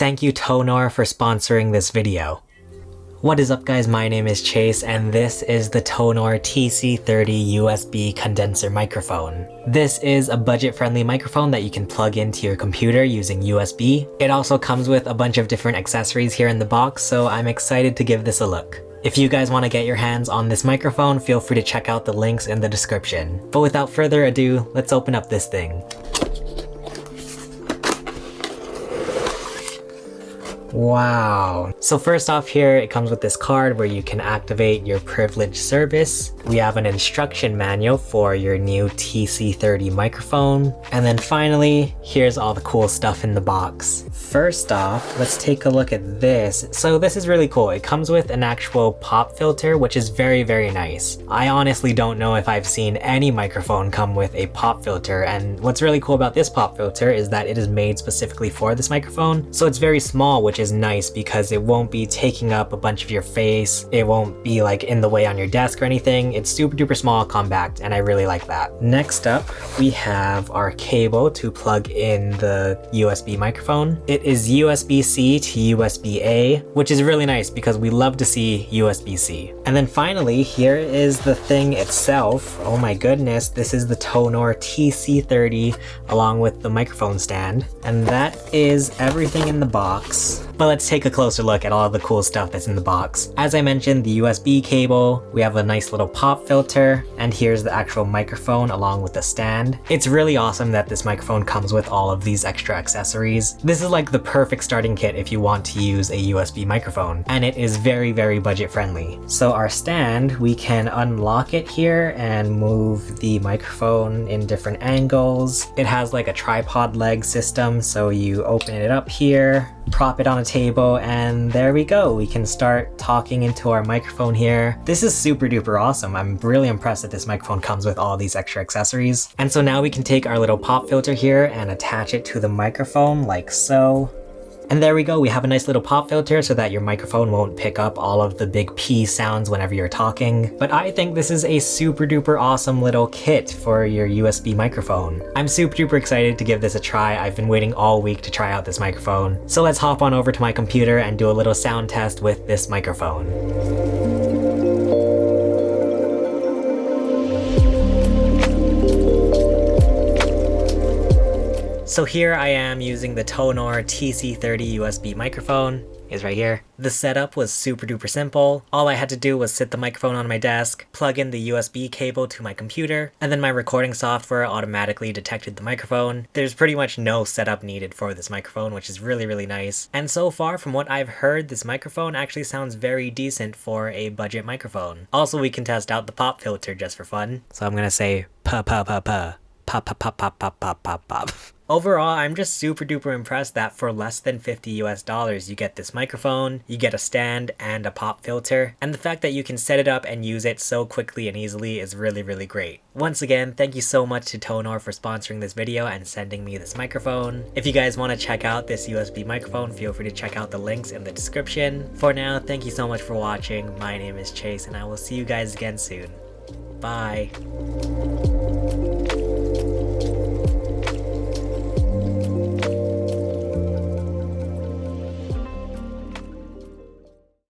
Thank you TONOR for sponsoring this video. What is up guys, my name is Chase and this is the TONOR TC30 USB condenser microphone. This is a budget-friendly microphone that you can plug into your computer using USB. It also comes with a bunch of different accessories here in the box, so I'm excited to give this a look. If you guys want to get your hands on this microphone, feel free to check out the links in the description. But without further ado, let's open up this thing. Wow. So first off here, it comes with this card where you can activate your privileged service. We have an instruction manual for your new TC30 microphone. And then finally, here's all the cool stuff in the box. First off, let's take a look at this. So this is really cool. It comes with an actual pop filter, which is very, very nice. I honestly don't know if I've seen any microphone come with a pop filter. And what's really cool about this pop filter is that it is made specifically for this microphone. So it's very small, which is nice because it won't be taking up a bunch of your face. It won't be like in the way on your desk or anything. It's super duper small, compact, and I really like that. Next up, we have our cable to plug in the USB microphone. It is USB-C to USB-A, which is really nice because we love to see USB-C. And then finally, here is the thing itself. Oh my goodness, this is the TONOR TC30 along with the microphone stand. And that is everything in the box. But let's take a closer look at all the cool stuff that's in the box. As I mentioned, the USB cable, we have a nice little pop filter, and here's the actual microphone along with the stand. It's really awesome that this microphone comes with all of these extra accessories. This is like the perfect starting kit if you want to use a USB microphone, and it is very, very budget friendly. So our stand, we can unlock it here and move the microphone in different angles. It has like a tripod leg system, so you open it up here, prop it on a table, and there we go. We can start talking into our microphone here. This is super duper awesome. I'm really impressed that this microphone comes with all these extra accessories. And so now we can take our little pop filter here and attach it to the microphone like so. And there we go, we have a nice little pop filter so that your microphone won't pick up all of the big P sounds whenever you're talking. But I think this is a super duper awesome little kit for your USB microphone. I'm super duper excited to give this a try. I've been waiting all week to try out this microphone. So let's hop on over to my computer and do a little sound test with this microphone. So here I am using the TONOR TC30 USB microphone. It's right here. The setup was super duper simple. All I had to do was sit the microphone on my desk, plug in the USB cable to my computer, and then my recording software automatically detected the microphone. There's pretty much no setup needed for this microphone, which is really, really nice. And so far, from what I've heard, this microphone actually sounds very decent for a budget microphone. Also, we can test out the pop filter just for fun. So I'm gonna say pa pa pa pa. Pop pop pop pop pop pop pop pop. Overall, I'm just super duper impressed that for less than $50 you get this microphone, you get a stand and a pop filter, and the fact that you can set it up and use it so quickly and easily is really, really great. Once again, thank you so much to TONOR for sponsoring this video and sending me this microphone. If you guys want to check out this USB microphone, feel free to check out the links in the description. For now, thank you so much for watching. My name is Chase and I will see you guys again soon. Bye!